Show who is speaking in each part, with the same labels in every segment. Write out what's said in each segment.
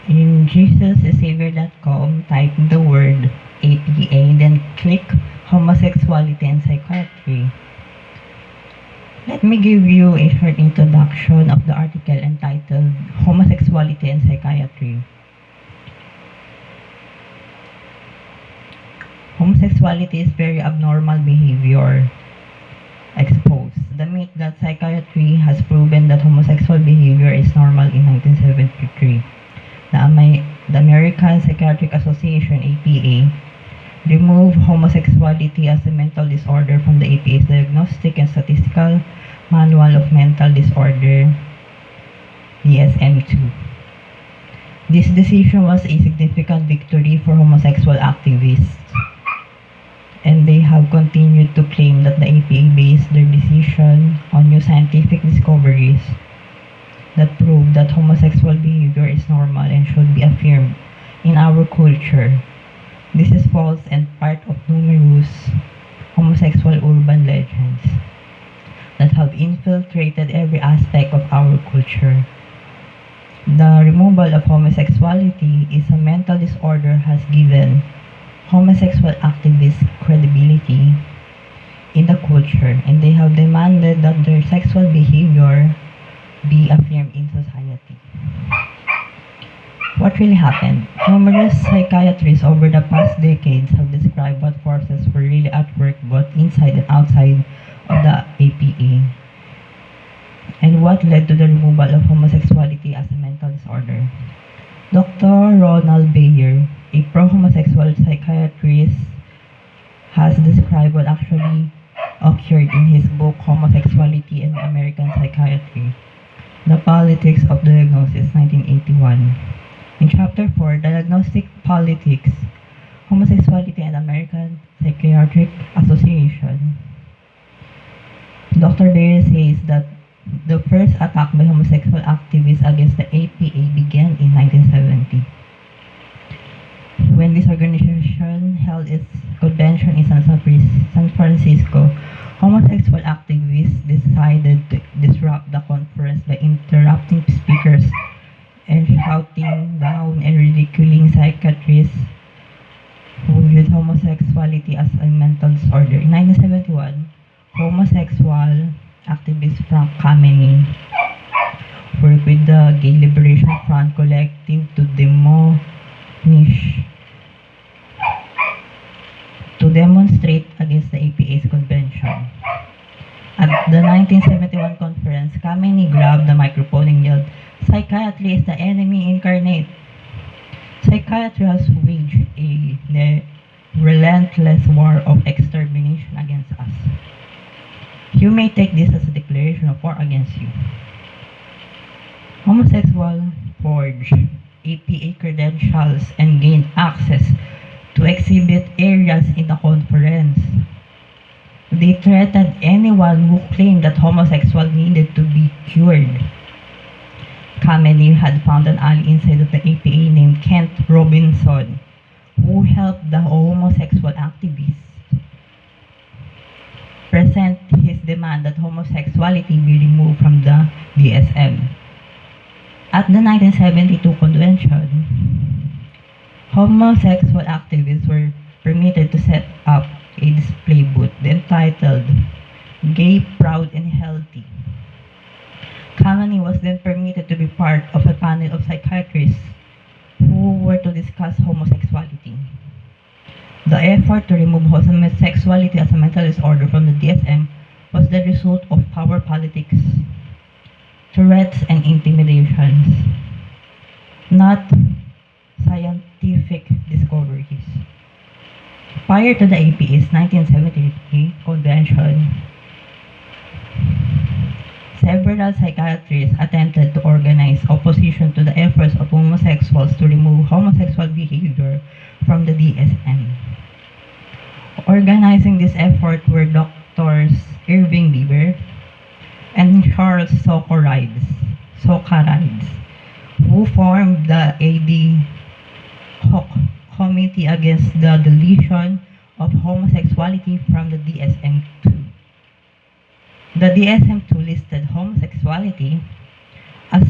Speaker 1: In jesusthesavior.com, type the word APA, then click homosexuality and psychiatry. Let me give you a short introduction of the article entitled Homosexuality and Psychiatry. Homosexuality is very abnormal behavior exposed. The myth that psychiatry has proven that homosexual behavior is normal in 1973. The American Psychiatric Association, APA, removed homosexuality as a mental disorder from the APA's Diagnostic and Statistical Manual of Mental Disorder, DSM-2. This decision was a significant victory for homosexual activists, and they have continued to claim that the APA based their decision on new scientific discoveries that prove that homosexual behavior is normal and should be affirmed in our culture. This is false and part of numerous homosexual urban legends that have infiltrated every aspect of our culture. The removal of homosexuality is a mental disorder has given homosexual activists credibility in the culture, and they have demanded that their sexual behavior be affirmed in society. What really happened? Numerous psychiatrists over the past decades have described what forces were really at work both inside and outside of the APA, and what led to the removal of homosexuality as a mental disorder. Dr. Ronald Bayer, a pro-homosexual psychiatrist, has described what actually occurred in his book Homosexuality and American Psychiatry, The Politics of Diagnosis, 1981. In Chapter 4, Diagnostic Politics, Homosexuality and American Psychiatric Association, Dr. Bayer says that the first attack by homosexual activists against the APA began in 1970, when this organization held its convention in San Francisco. Homosexual activists decided to disrupt the conference by interrupting speakers and shouting down and ridiculing psychiatrists who viewed homosexuality as a mental disorder. In 1971, homosexual activist Frank Kameny worked with the Gay Liberation Front Collective to demonstrate against the APA's convention. At the 1971 conference, Kameny grabbed the microphone and yelled, "Psychiatry is the enemy incarnate. Psychiatry has waged a relentless war of extermination against us. You may take this as a declaration of war against you." Homosexuals forged APA credentials and gained access to exhibit areas in the conference. They threatened anyone who claimed that homosexuals needed to be cured. Kameny had found an ally inside of the APA named Kent Robinson, who helped the homosexual activists present his demand that homosexuality be removed from the DSM. At the 1972 convention, homosexual activists were permitted to set up a display booth entitled "Gay, Proud, and Healthy." Kameny was then permitted to be part of a panel of psychiatrists who were to discuss homosexuality. The effort to remove homosexuality as a mental disorder from the DSM was the result of power politics, threats, and intimidations, not scientific discoveries. Prior to the APA's 1973 convention, several psychiatrists attempted to organize opposition to the efforts of homosexuals to remove homosexual behavior from the DSM. Organizing this effort were Doctors Irving Bieber and Charles Socarides, who formed the AD hoc Committee Against the Deletion of Homosexuality from the DSM-2. The DSM-2 listed homosexuality as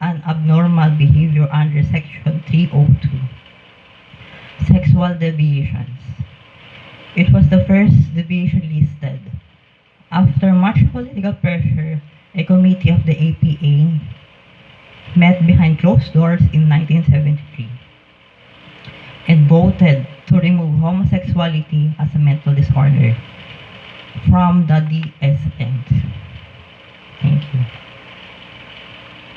Speaker 1: an abnormal behavior under Section 302. Sexual deviations. It was the first deviation listed. After much political pressure, a committee of the APA met behind closed doors in 1973 and voted to remove homosexuality as a mental disorder from the DSM. Thank you.